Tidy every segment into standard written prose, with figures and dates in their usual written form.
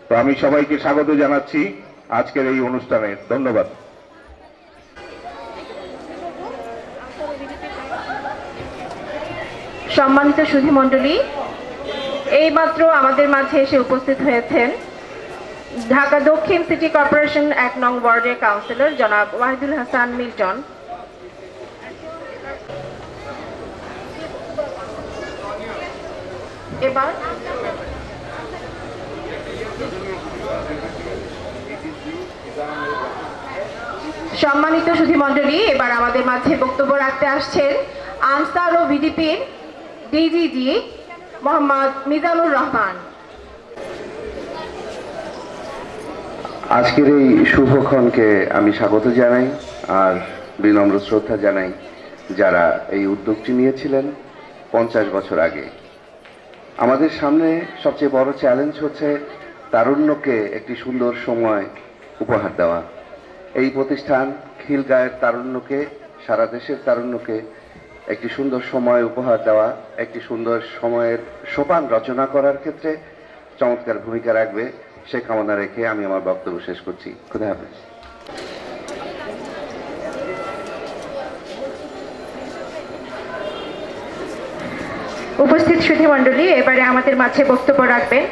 তো আমি সবাইকে স্বাগত জানাচ্ছি আজকের এই অনুষ্ঠানে। ধন্যবাদ। সম্মানিত সুধীমণ্ডলী, এইমাত্র আমাদের মাঝে এসে উপস্থিত হয়েছেন ঢাকা দক্ষিণ সিটি কর্পোরেশন ১ নং ওয়ার্ডের কাউন্সিলর জনাব ওয়াহিদুল হাসান মিল্টন। এবার সম্মানিত সুধীমণ্ডলী, এবার আমাদের মাঝে বক্তব্য রাখতে আসছেন আনসার ও ভিডিপির ডিজিজি মোহাম্মদ মিজানুর রহমান। আজকের এই শুভক্ষণকে আমি স্বাগত জানাই আর বিনম্র শ্রদ্ধা জানাই যারা এই উদ্যোগটি নিয়েছিলেন 50 বছর আগে। আমাদের সামনে সবচেয়ে বড় চ্যালেঞ্জ হচ্ছে তারুণ্যকে একটি সুন্দর সময় উপহার দেওয়া। এই প্রতিষ্ঠান খিলগাঁয়ের তারুণ্যকে, সারা দেশের তারুণ্যকে একটি সুন্দর সময় উপহার দেওয়া, একটি সুন্দর সময়ের সোপান রচনা করার ক্ষেত্রে চমৎকার ভূমিকা রাখবে সে কামনা রেখে আমি আমার বক্তব্য শেষ করছি। খুদা হাফেজ। উপস্থিত সুধীমণ্ডলী, এবারে আমাদের মাঝে বক্তব্য রাখবেন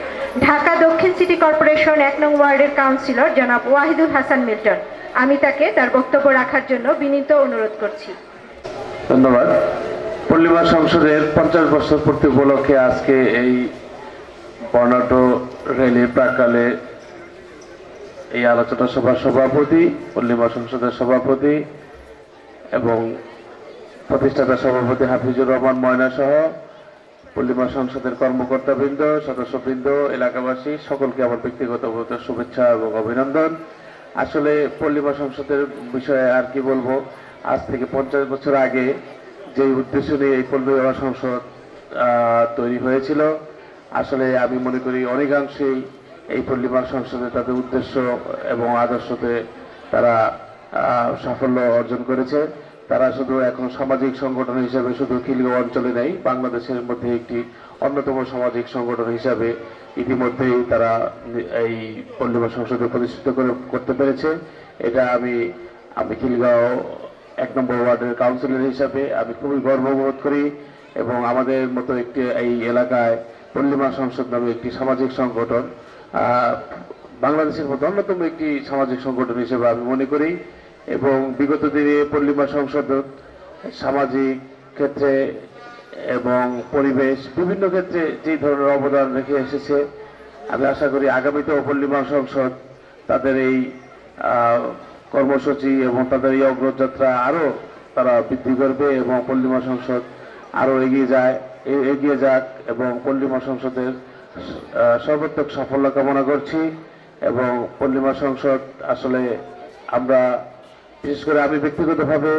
ঢাকা দক্ষিণ সিটি কর্পোরেশন ১ নং ওয়ার্ডের কাউন্সিলর জনাব ওয়াহিদুল হাসান মিল্টন। আমি তাকে তার বক্তব্য রাখার জন্য বিনীত অনুরোধ করছি। ধন্যবাদ। পল্লিমা সংসদের 50 বছর পূর্তি উপলক্ষে আজকে এই বর্ণাঢ্য র্যালির প্রাক্কালে এই আলোচনা সভার সভাপতি, পল্লিমা সংসদের সভাপতি এবং প্রতিষ্ঠাতা সভাপতি হাফিজুর রহমান ময়না সহ পল্লিমা সংসদের কর্মকর্তাবৃন্দ, সদস্যবৃন্দ, এলাকাবাসী সকলকে আমার ব্যক্তিগত শুভেচ্ছা এবং অভিনন্দন। আসলে পল্লিমা সংসদের বিষয়ে আর কি বলবো, আজ থেকে 50 বছর আগে যে উদ্দেশ্য নিয়ে এই পল্লিমা সংসদ তৈরি হয়েছিল, আসলে আমি মনে করি অনেকাংশেই এই পল্লিমা সংসদে তাদের উদ্দেশ্য এবং আদর্শতে তারা সাফল্য অর্জন করেছে। তারা শুধু এখন সামাজিক সংগঠন হিসেবে শুধু খিলগাঁও অঞ্চলে নেই, বাংলাদেশের মধ্যে একটি অন্যতম সামাজিক সংগঠন হিসাবে ইতিমধ্যেই তারা এই পল্লিমা সংসদে প্রতিষ্ঠিত করতে পেরেছে। এটা আমি খিলগাঁও ১ নম্বর ওয়ার্ডের কাউন্সিলর হিসাবে আমি খুবই গর্ববোধ করি এবং আমাদের মতো একটি এই এলাকায় পল্লিমা সংসদ নামে একটি সামাজিক সংগঠন বাংলাদেশের মধ্যে অন্যতম একটি সামাজিক সংগঠন হিসেবে আমি মনে করি। এবং বিগত দিনে পল্লিমা সংসদ সামাজিক ক্ষেত্রে এবং পরিবেশ বিভিন্ন ক্ষেত্রে যে ধরনের অবদান রেখে এসেছে, আমি আশা করি আগামীতেও পল্লিমা সংসদ তাদের এই কর্মসূচি এবং তাদের এই অগ্রযাত্রা আরও তারা বৃদ্ধি করবে এবং পল্লিমা সংসদ আরও এগিয়ে যাক এবং পল্লিমা সংসদের সর্বাত্মক সাফল্য কামনা করছি। এবং পল্লিমা সংসদ আসলে আমরা, বিশেষ করে আমি ব্যক্তিগতভাবে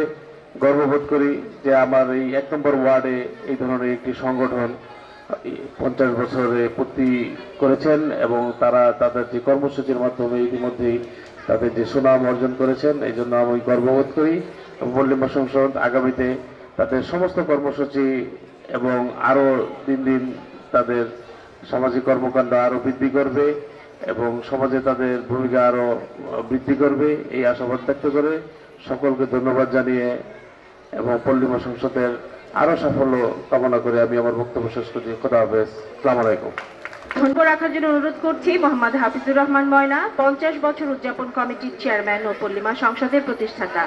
গর্ববোধ করি যে আমার এই ১ নম্বর ওয়ার্ডে এই ধরনের একটি সংগঠন 50 বছরে পূর্তি করেছেন এবং তারা তাদের যে কর্মসূচির মাধ্যমে ইতিমধ্যেই তাদের যে সুনাম অর্জন করেছেন, এই জন্য আমি গর্ববোধ করি। এবং পল্লিমা সংসদ আগামীতে তাদের সমস্ত কর্মসূচি এবং আরও দিন দিন তাদের সামাজিক কর্মকাণ্ড আরও বৃদ্ধি করবে এবং সমাজে তাদের ভূমিকা আরও বৃদ্ধি করবে এই আশাবাদ ব্যক্ত করে সকলকে ধন্যবাদ জানিয়ে এবং পল্লিমা সংসদের আরও সাফল্য কামনা করে আমি আমার বক্তব্য শেষ করছি। খোদা হাফেজ। আসসালামু আলাইকুম। ধন্যবাদ রাখার জন্য অনুরোধ করছি মোহাম্মদ হাফিজুর রহমান ময়না, 50 বছর উদযাপন কমিটির চেয়ারম্যান ও পল্লিমা সংসদের প্রতিষ্ঠাতা।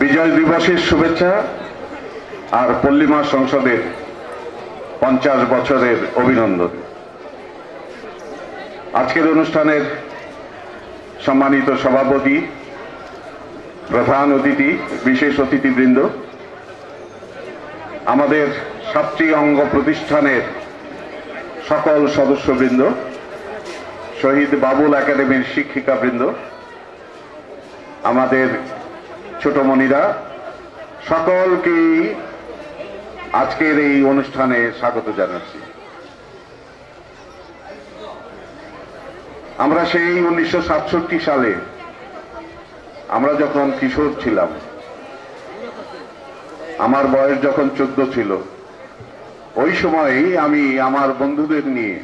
বিজয় দিবসের শুভেচ্ছা আর পল্লিমা সংসদের 50 বছরের অভিনন্দন। আজকের অনুষ্ঠানের সম্মানিত সভাপতি, প্রধান অতিথি, বিশেষ অতিথিবৃন্দ, আমাদের 7টি অঙ্গ প্রতিষ্ঠানের সকল সদস্যবৃন্দ, শহীদ বাবুল একাডেমির শিক্ষিকাবৃন্দ, আমাদের ছোটমণিরা, সকলকেই আজকের এই অনুষ্ঠানে স্বাগত জানাচ্ছি। আমরা সেই 1967 সালে আমরা যখন কিশোর ছিলাম, আমার বয়স যখন 14 ছিল, ওই সময়ই আমি আমার বন্ধুদের নিয়ে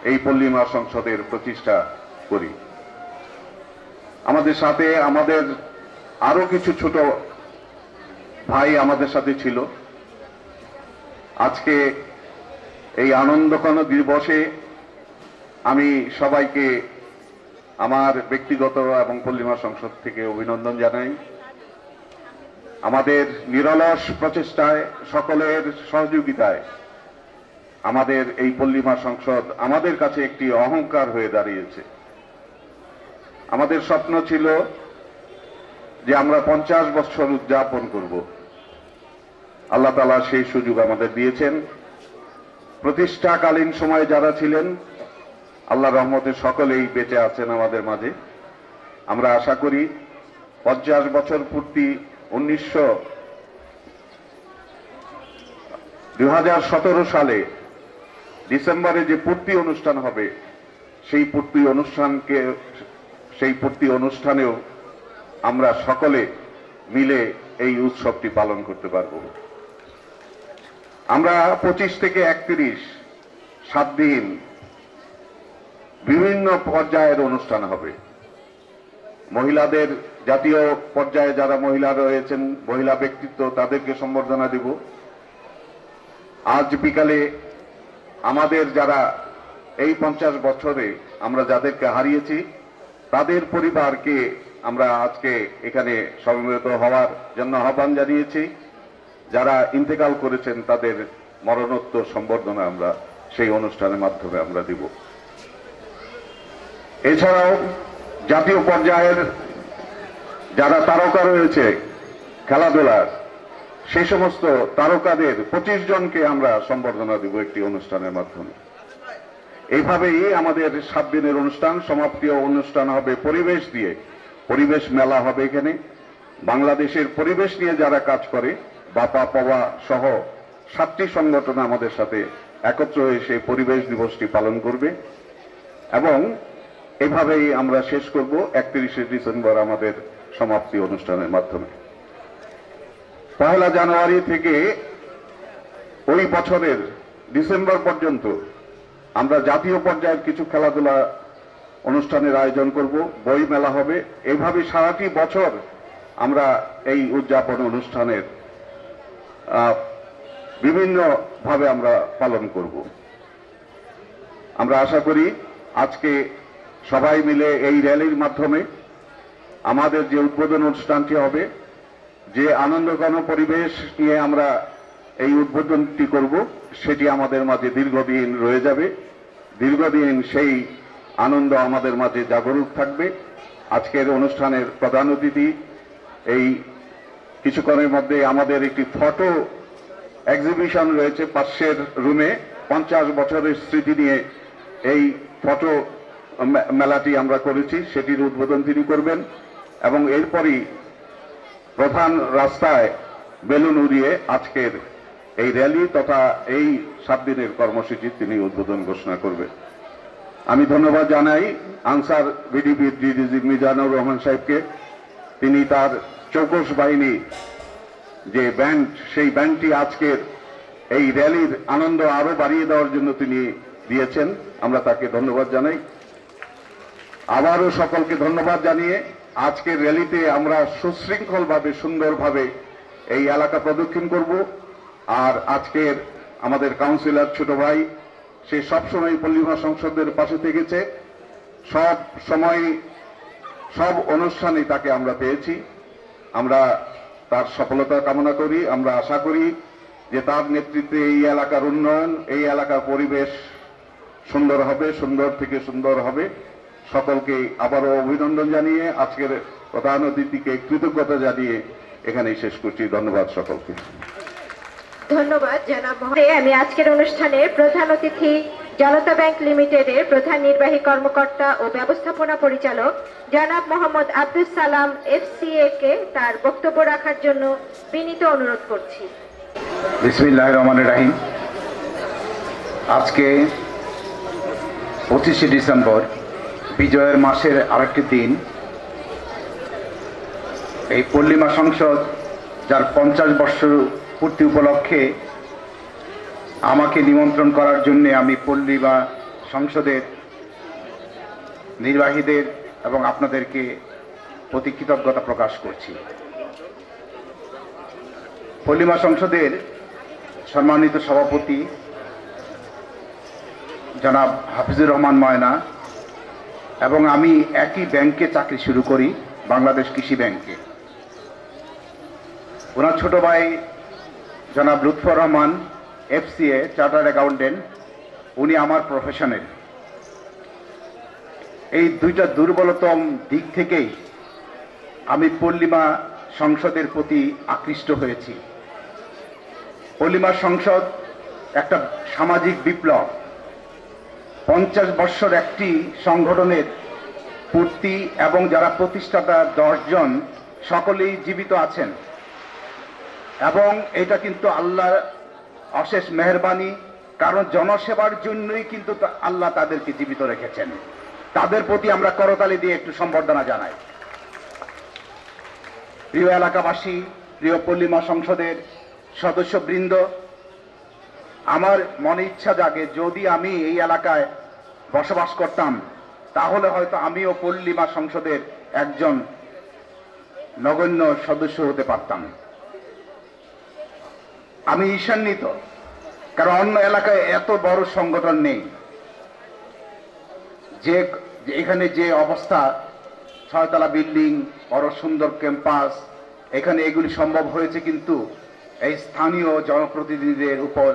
এই পল্লীমা সংসদের প্রতিষ্ঠা করি। আমাদের সাথে আমাদের আরো কিছু ছোট ভাই আমাদের সাথে ছিল। আজকে এই আনন্দঘন দিবসে আমি সবাইকে আমার ব্যক্তিগত এবং পল্লীমা সংসদ থেকে অভিনন্দন জানাই। আমাদের নিরলস প্রচেষ্টায়, সকলের সহযোগিতায় আমাদের এই পল্লীমা সংসদ আমাদের কাছে একটি অহংকার হয়ে দাঁড়িয়েছে। আমাদের স্বপ্ন ছিল যে আমরা 50 বছর উদযাপন করব। আল্লাহ তাআলা সেই সুযোগ আমাদের দিয়েছেন। প্রতিষ্ঠাকালীন সময়ে যারা ছিলেন, আল্লাহর রহমতে সকলেই বেঁচে আছেন আমাদের মাঝে। আমরা আশা করি 50 বছর পূর্তি 2017 সালে ডিসেম্বরে যে পূর্তি অনুষ্ঠান হবে, সেই পূর্তি অনুষ্ঠানেও আমরা সকলে মিলে এই উৎসবটি পালন করতে পারব। আমরা 25 থেকে 31 7 দিন বিভিন্ন পর্যায়ের অনুষ্ঠান হবে। মহিলাদের জাতীয় পর্যায়ে যারা মহিলা রয়েছেন, মহিলা ব্যক্তিত্ব, তাদেরকে সম্বর্ধনা দিব। আজ বিকালে আমাদের যারা এই 50 বছরে আমরা যাদেরকে হারিয়েছি, তাদের পরিবারকে আমরা আজকে এখানে সমবেত হওয়ার জন্য আহ্বান জানিয়েছি। যারা ইন্তেকাল করেছেন তাদের মরণোত্তর সম্বর্ধনা আমরা সেই অনুষ্ঠানের মাধ্যমে আমরা দিব। এছাড়াও জাতীয় পর্যায়ের যারা তারকা রয়েছে খেলাধুলার, সেই সমস্ত তারকাদের 25 জনকে আমরা সম্বর্ধনা দিব একটি অনুষ্ঠানের মাধ্যমে। এইভাবেই আমাদের 7 দিনের অনুষ্ঠান, সমাপ্তিও অনুষ্ঠান হবে পরিবেশ দিয়ে। পরিবেশ মেলা হবে এখানে। বাংলাদেশের পরিবেশ নিয়ে যারা কাজ করে, বাপা পাওয়া সহ 7টি সংগঠন আমাদের সাথে একত্র হয়ে সেই পরিবেশ দিবসটি পালন করবে এবং এভাবেই আমরা শেষ করব 31শে ডিসেম্বর আমাদের সমাপ্তি অনুষ্ঠানের মাধ্যমে। 1 জানুয়ারি থেকে ওই বছরের ডিসেম্বর পর্যন্ত আমরা জাতীয় পর্যায়ের কিছু খেলাধুলা অনুষ্ঠানের আয়োজন করব, বই মেলা হবে। এইভাবে সারাটি বছর আমরা এই উদযাপন অনুষ্ঠানের বিভিন্নভাবে আমরা পালন করব। আমরা আশা করি আজকে সবাই মিলে এই র্যালির মাধ্যমে আমাদের যে উদ্বোধন অনুষ্ঠানটি হবে, যে আনন্দঘন পরিবেশ নিয়ে আমরা এই উদ্বোধনটি করব, সেটি আমাদের মাঝে দীর্ঘদিন রয়ে যাবে। দীর্ঘদিন সেই আনন্দ আমাদের মাঝে জাগরুক থাকবে। আজকের অনুষ্ঠানের প্রধান অতিথি, এই কিছুক্ষণের মধ্যে আমাদের একটি ফটো এক্সিবিশন রয়েছে পাশের রুমে, 50 বছরের স্মৃতি নিয়ে এই ফটো মেলাটি আমরা করেছি, সেটির উদ্বোধন তিনি করবেন এবং এরপরই প্রধান রাস্তায় বেলুন উড়িয়ে আজকের এই র্যালি তথা এই 7 দিনের কর্মসূচি তিনি উদ্বোধন ঘোষণা করবেন। আমি ধন্যবাদ জানাই আনসার ভিডিপির ডিডিজি মিজানুর রহমান সাহেবকে। তিনি তার চৌকস বাহিনী যে ব্যান্ড, সেই ব্যান্ডটি আজকের এই র্যালির আনন্দ আরো বাড়িয়ে দেওয়ার জন্য তিনি দিয়েছেন। আমরা তাকে ধন্যবাদ জানাই। আবারও সকলকে ধন্যবাদ জানিয়ে আজকের র্যালিতে আমরা সুশৃঙ্খলভাবে, সুন্দরভাবে এই এলাকা প্রদক্ষিণ করব। আর আজকের আমাদের কাউন্সিলর ছোট ভাই, সে সবসময় পল্লীমা সংসদের পাশে থেকেছে, সব সময় সব অনুষ্ঠানে তাকে আমরা পেয়েছি। আমরা তার সফলতা কামনা করি। আমরা আশা করি যে তার নেতৃত্বে এই এলাকার উন্নয়ন, এই এলাকার পরিবেশ সুন্দর হবে, সুন্দর থেকে সুন্দর হবে। সকলকে আবারও অভিনন্দন জানিয়ে আজকের প্রধান অতিথিকে কৃতজ্ঞতা জানিয়ে এখানেই শেষ করছি। ধন্যবাদ সকলকে। ধন্যবাদ জনাব মহোদয়। আমি আজকের অনুষ্ঠানের প্রধান অতিথি জনতা ব্যাংক লিমিটেডের প্রধান নির্বাহী কর্মকর্তা ও ব্যবস্থাপনা পরিচালক জনাব মোহাম্মদ আব্দুস সালাম FCA কে তার বক্তব্য রাখার জন্য বিনীত অনুরোধ করছি। বিসমিল্লাহির রহমানির রহিম। আজকে 25শে ডিসেম্বর, বিজয়ের মাসের আরেকটি দিন। এই পল্লীমা সংসদ যার 50 বর্ষ পূর্তি উপলক্ষে আমাকে নিমন্ত্রণ করার জন্য আমি পল্লী বা সংসদের নির্বাহীদের এবং আপনাদেরকে প্রতি কৃতজ্ঞতা প্রকাশ করছি। পল্লীমা সংসদের সম্মানিত সভাপতি জনাব হাফিজুর রহমান ময়না এবং আমি একই ব্যাংকে চাকরি শুরু করি, বাংলাদেশ কৃষি ব্যাংকে। ওনার ছোট ভাই জনাব Lutfur Rahman FCA chartered accountant, উনি আমার প্রফেশনের। এই দুইটা দুর্বলতম দিক থেকেই আমি পল্লীমা সংসদের প্রতি আকৃষ্ট হয়েছি। পল্লীমা সংসদ একটা সামাজিক বিপ্লব। 50 বৎসর একটি সংগঠনের পূর্তি এবং যারা প্রতিষ্ঠাতা 10 জন সকলেই জীবিত আছেন এবং এটা কিন্তু আল্লাহর অশেষ মেহেরবানি, কারণ জনসেবার জন্যই কিন্তু আল্লাহ তাদেরকে জীবিত রেখেছেন। তাদের প্রতি আমরা করতালি দিয়ে একটু সম্বর্ধনা জানাই। প্রিয় এলাকাবাসী, প্রিয় পল্লীমা সংসদের সদস্যবৃন্দ, আমার মনে ইচ্ছা জাগে যদি আমি এই এলাকায় বসবাস করতাম তাহলে হয়তো আমিও পল্লীমা সংসদের একজন নগণ্য সদস্য হতে পারতাম। আমি ঈর্ষান্বিত, কারণ অন্য এলাকায় এত বড় সংগঠন নেই। যে এখানে যে অবস্থা, 6 তলা বিল্ডিং, বড় সুন্দর ক্যাম্পাস, এখানে এগুলি সম্ভব হয়েছে কিন্তু এই স্থানীয় জনপ্রতিনিধিদের উপর।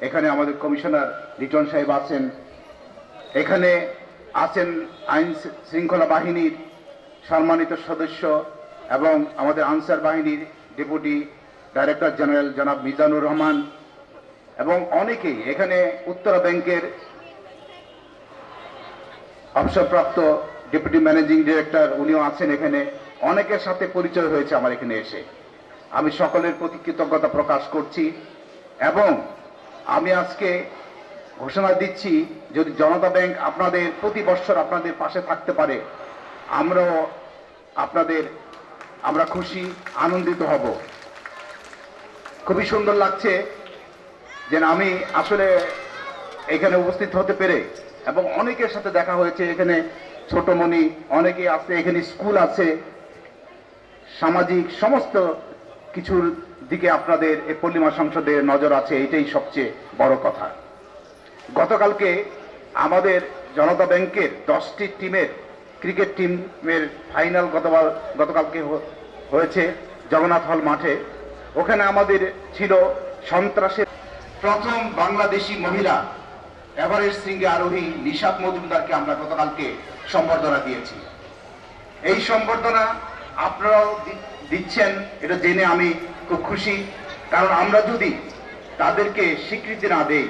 এখানে আমাদের কমিশনার লিটন সাহেব আছেন, এখানে আছেন আইন শৃঙ্খলা বাহিনীর সম্মানিত সদস্য এবং আমাদের আনসার বাহিনীর ডেপুটি ডাইরেক্টর জেনারেল জনাব মিজানুর রহমান এবং অনেকেই, এখানে উত্তরা ব্যাংকের অবসরপ্রাপ্ত ডেপুটি ম্যানেজিং ডিরেক্টর উনিও আছেন এখানে। অনেকের সাথে পরিচয় হয়েছে আমার এখানে এসে। আমি সকলের প্রতি কৃতজ্ঞতা প্রকাশ করছি এবং আমি আজকে ঘোষণা দিচ্ছি, যদি জনতা ব্যাংক আপনাদের প্রতি বৎসর আপনাদের পাশে থাকতে পারে, আমরা খুশি, আনন্দিত হব। খুবই সুন্দর লাগছে যে আমি আসলে এখানে উপস্থিত হতে পেরে এবং অনেকের সাথে দেখা হয়েছে। এখানে ছোটমণি অনেকে আছে, এখানে স্কুল আছে, সামাজিক সমস্ত কিছুর দিকে আপনাদের এই পল্লীমা সংসদের নজর আছে, এটাই সবচেয়ে বড় কথা। গতকালকে আমাদের জনতা ব্যাংকের 10টি টিমের ক্রিকেট টিমের ফাইনাল গতকালকে হয়েছে জগন্নাথ হল মাঠে। ওখানে আমাদের ছিল সন্ত্রাসের প্রথম বাংলাদেশি মহিলা এভারেস্ট শৃঙ্গে আরোহী নিশাত মজুমদারকে আমরা গতকালকে সম্বর্ধনা দিয়েছি। এই সম্বর্ধনা আপনারাও দিচ্ছেন, এটা জেনে আমি খুব খুশি। কারণ আমরা যদি তাদেরকে স্বীকৃতি না দেই,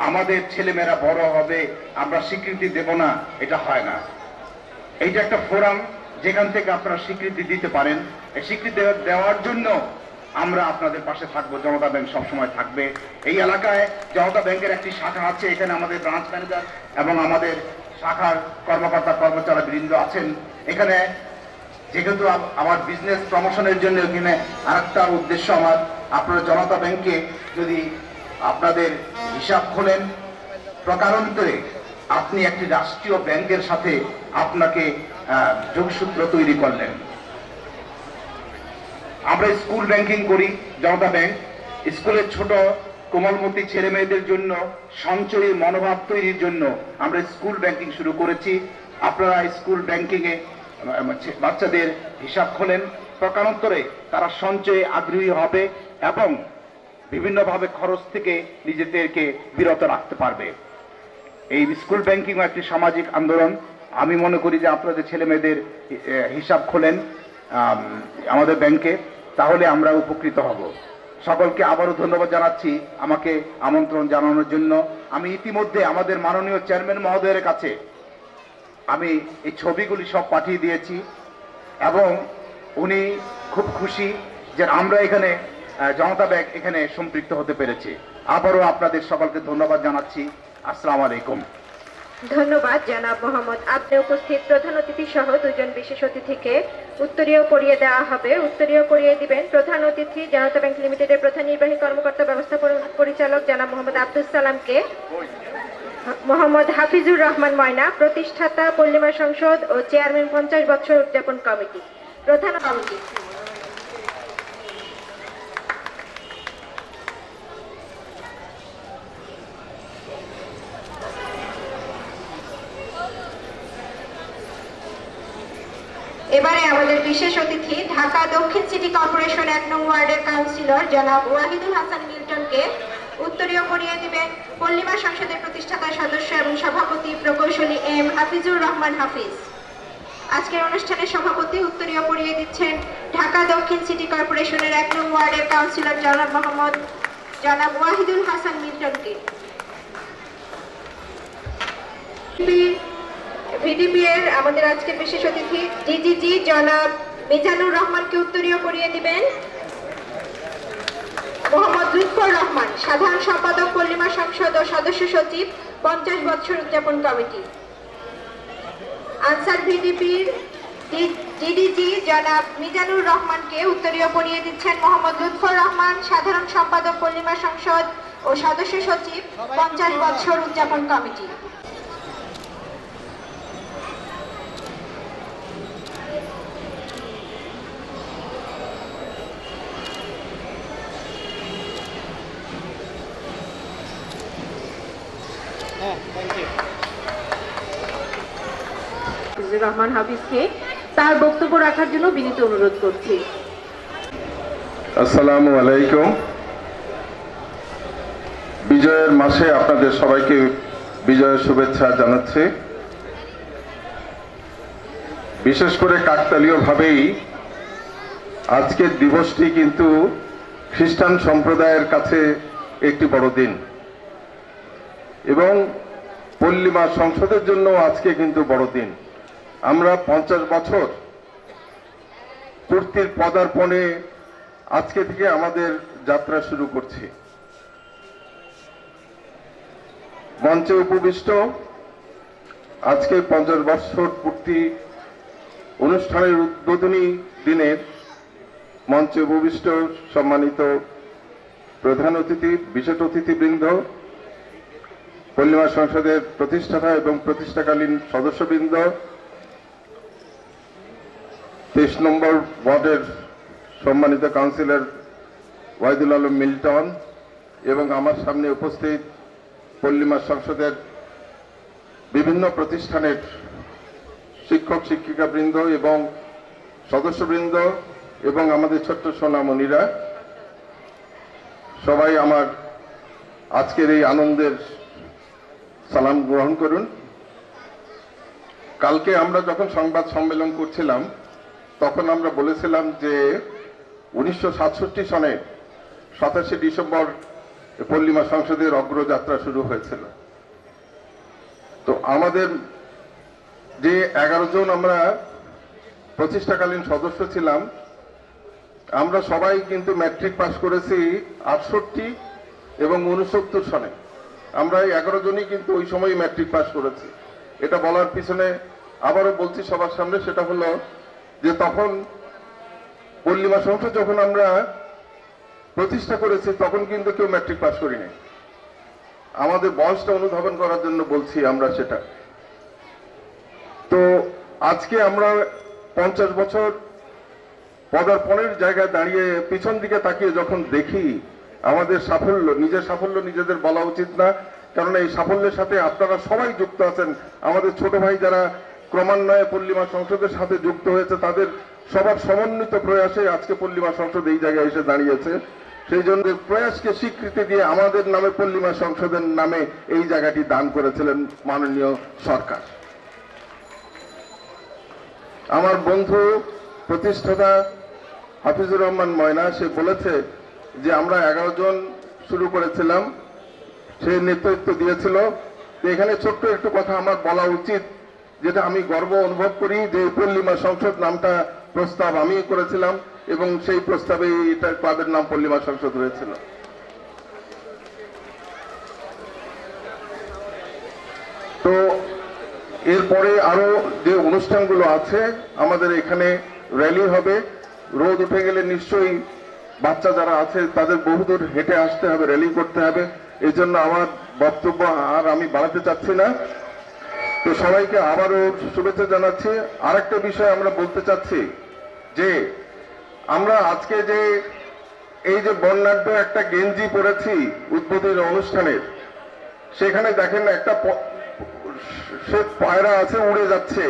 আমাদের ছেলেমেয়েরা বড় হবে, আমরা স্বীকৃতি দেব না, এটা হয় না। এইটা একটা ফোরাম যেখান থেকে আপনারা স্বীকৃতি দিতে পারেন। এই স্বীকৃতি দেওয়ার জন্য আমরা আপনাদের পাশে থাকবো, জনতা ব্যাংক সবসময় থাকবে। এই এলাকায় জনতা ব্যাংকের একটি শাখা আছে, এখানে আমাদের ব্রাঞ্চ ম্যানেজার এবং আমাদের শাখার কর্মকর্তা কর্মচারী বৃন্দ আছেন। এখানে যেহেতু আমার বিজনেস প্রমোশনের জন্য এখানে আরেকটা উদ্দেশ্য আমার, আপনারা জনতা ব্যাংকে যদি আপনাদের হিসাব খোলেন, প্রকারান্তরে আপনি একটি রাষ্ট্রীয় ব্যাংকের সাথে আপনাকে যোগসূত্র তৈরি করলেন। আমরা স্কুল ব্যাংকিং করি, জনতা ব্যাংক স্কুলের ছোট কোমলমতি ছেলে মেয়েদের জন্য সঞ্চয়ী মনোভাব তৈরির জন্য আমরা স্কুল ব্যাংকিং শুরু করেছি। আপনারা স্কুল ব্যাংকিং এ বাচ্চাদের হিসাব খোলেন, প্রকারান্তরে তারা সঞ্চয়ে আগ্রহী হবে এবং বিভিন্নভাবে খরচ থেকে নিজেদেরকে বিরত রাখতে পারবে। এই স্কুল ব্যাংকিং একটি সামাজিক আন্দোলন। আমি মনে করি যে আপনাদের ছেলে মেয়েদের হিসাব খোলেন আমাদের ব্যাংকে, তাহলে আমরা উপকৃত হব। সকলকে আবারও ধন্যবাদ জানাচ্ছি আমাকে আমন্ত্রণ জানানোর জন্য। আমি ইতিমধ্যে আমাদের মাননীয় চেয়ারম্যান মহোদয়ের কাছে আমি এই ছবিগুলি সব পাঠিয়ে দিয়েছি এবং উনি খুব খুশি যে আমরা এখানে জনতা ব্যাংক এখানে সম্পৃক্ত হতে পেরেছি। আবারও আপনাদের সকলকে ধন্যবাদ জানাচ্ছি। আসসালামু আলাইকুম। ধন্যবাদ জনাব মোহাম্মদ আপনি উপস্থিত প্রধান অতিথি সহ দুজন বিশেষ অতিথিকে উত্তরীয় পরিয়ে দেওয়া হবে। উত্তরীয় পরিয়ে দিবেন প্রধান অতিথি জনতা ব্যাংক লিমিটেডের প্রধান নির্বাহী কর্মকর্তা ব্যবস্থাপনা পরিচালক জনাব মোহাম্মদ আব্দুস সালামকে। মোহাম্মদ হাফিজুর রহমান ময়না, প্রতিষ্ঠাতা পল্লিমা সংসদ ও চেয়ারম্যান 50 বছর উদযাপন কমিটি, প্রধান কমিটি। এবারে আমাদের বিশেষ অতিথি ঢাকা দক্ষিণ সিটি কর্পোরেশন 1 নং ওয়ার্ডের কাউন্সিলর জনাব ওয়াহিদুল হাসান মিল্টনকে উত্তরীয় পরিয়ে দিবেন পল্লিমা সংসদের প্রতিষ্ঠাতা সদস্য এবং সভাপতি প্রকৌশলী এম হাফিজুর রহমান হাফিজ। আজকের অনুষ্ঠানের সভাপতি উত্তরীয় পরিয়ে দিচ্ছেন ঢাকা দক্ষিণ সিটি কর্পোরেশনের 1 নং ওয়ার্ডের কাউন্সিলর জনাব ওয়াহিদুল হাসান মিল্টনকে। ভিডিপি এর আমাদের আজকের বিশেষ অতিথি জিজিজি জনাব মিজানুর রহমানকে উত্তরীয় পরিয়ে দিবেন মোহাম্মদ লুৎফর রহমান, সাধারণ সম্পাদক পল্লিমা সংসদ ও সদস্য সচিব 50 বছর উদযাপন কমিটি। আনসার ভিডিপির জিডিজি জনাব মিজানুর রহমানকে উত্তরীয় পরিয়ে দিচ্ছেন মোহাম্মদ লুৎফর রহমান, সাধারণ সম্পাদক পল্লিমা সংসদ ও সদস্য সচিব 50 বছর উদযাপন কমিটি। রহমান হাফিজকে তার বক্তব্য রাখার জন্য বিনীত অনুরোধ করছি। আসসালামু আলাইকুম। বিজয়ের মাসে আপনাদের সবাইকে বিজয়ের শুভেচ্ছা জানাচ্ছি। বিশেষ করে কাকতালীয়ভাবেই আজকের দিবসটি কিন্তু খ্রিস্টান সম্প্রদায়ের কাছে একটি বড় দিন এবং পল্লিমা সংসদের জন্য আজকে কিন্তু বড় দিন। আমরা 50 বছর পূর্তির পদার্পণে আজকে থেকে আমাদের যাত্রা শুরু করছি। মঞ্চে উপবিষ্ট আজকে 50 বছর পূর্তি অনুষ্ঠানের উদ্বোধনী দিনের মঞ্চে উপবিষ্ট সম্মানিত প্রধান অতিথি, বিশেষ অতিথিবৃন্দ, পল্লিমা সংসদের প্রতিষ্ঠাতা এবং প্রতিষ্ঠাকালীন সদস্যবৃন্দ, 23 নম্বর ওয়ার্ডের সম্মানিত কাউন্সিলর ওয়াহিদুল আলম মিল্টন এবং আমার সামনে উপস্থিত পল্লিমা সংসদের বিভিন্ন প্রতিষ্ঠানের শিক্ষক শিক্ষিকাবৃন্দ এবং সদস্যবৃন্দ এবং আমাদের ছোট্ট সোনামণিরা, সবাই আমার আজকের এই আনন্দের সালাম গ্রহণ করুন। কালকে আমরা যখন সংবাদ সম্মেলন করছিলাম তখন আমরা বলেছিলাম যে 1967 সনে 27 ডিসেম্বর পল্লিমা সংসদের অগ্রযাত্রা শুরু হয়েছিল। তো আমাদের যে 11 জন আমরা প্রতিষ্ঠাকালীন সদস্য ছিলাম, আমরা সবাই কিন্তু ম্যাট্রিক পাস করেছি 68 এবং 69 সনে। আমরা এই 11 জনই কিন্তু ওই সময় ম্যাট্রিক পাস করেছি। এটা বলার পিছনে আবারও বলছি সবার সামনে, সেটা হলো যে তখন পল্লিমা সংসদ যখন আমরা প্রতিষ্ঠা করেছি তখন কিন্তু কেউ ম্যাট্রিক পাস করিনি। আমাদের বয়সটা অনুধাবন করার জন্য বলছি আমরা সেটা। তো আজকে আমরা 50 বছর পদার্পণের জায়গায় দাঁড়িয়ে পিছন দিকে তাকিয়ে যখন দেখি আমাদের সাফল্য, নিজের সাফল্য নিজেদের বলা উচিত না, কারণ এই সাফল্যের সাথে আপনারা সবাই যুক্ত আছেন। আমাদের ছোট ভাই যারা ক্রমান্বয়ে পল্লিমা সংসদের সাথে যুক্ত হয়েছে তাদের সবার সমন্বিত প্রয়াসে আজকে পল্লিমা সংসদ এই জায়গায় এসে দাঁড়িয়েছে। সেই জন্য প্রয়াসকে স্বীকৃতি দিয়ে আমাদের নামে পল্লিমা সংসদের নামে এই জায়গাটি দান করেছিলেন মাননীয় সরকার। আমার বন্ধু প্রতিষ্ঠাতা হাফিজুর রহমান ময়না, সে বলেছে যে আমরা 11 জন শুরু করেছিলাম, সে নেতৃত্ব দিয়েছিল। তো এখানে ছোট্ট একটু কথা আমার বলা উচিত, যেটা আমি গর্ব অনুভব করি যে পল্লিমা সংসদ নামটা প্রস্তাব আমি করেছিলাম এবং সেই প্রস্তাবে এটা ক্লাবের নাম পল্লিমা সংসদ হয়েছিল। তো এরপরে আরো যে অনুষ্ঠানগুলো আছে, আমাদের এখানে র্যালি হবে। রোদ উঠে গেলে নিশ্চয়ই বাচ্চা যারা আছে তাদের বহুদূর হেঁটে আসতে হবে, র্যালি করতে হবে। এই জন্য আমার বক্তব্য আর আমি বাড়াতে চাচ্ছি না। তো সবাইকে আবারও শুভেচ্ছা জানাচ্ছি। আরেকটা বিষয় আমরা বলতে চাচ্ছি যে আমরা আজকে যে এই যে বর্ণাঢ্য একটা গেঞ্জি পরেছি উদ্বোধনী অনুষ্ঠানের, সেখানে দেখেন একটা সে পায়রা আছে, উড়ে যাচ্ছে।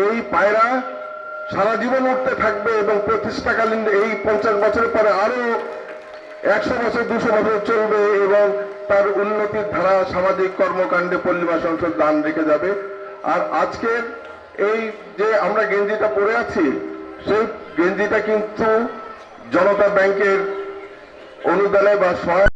এই পায়রা সারা জীবন উঠতে থাকবে এবং প্রতিষ্ঠাকালীন এই 50 বছরের পরে আরো 100 বছর 200 বছর চলবে এবং তার উন্নতির ধারা সামাজিক কর্মকাণ্ডে পল্লিমা সংসদ দান রেখে যাবে। আর আজকের এই যে আমরা গেঞ্জিটা পরে আছি, সেই গেঞ্জিটা কিন্তু জনতা ব্যাংকের অনুদানে বা সহায়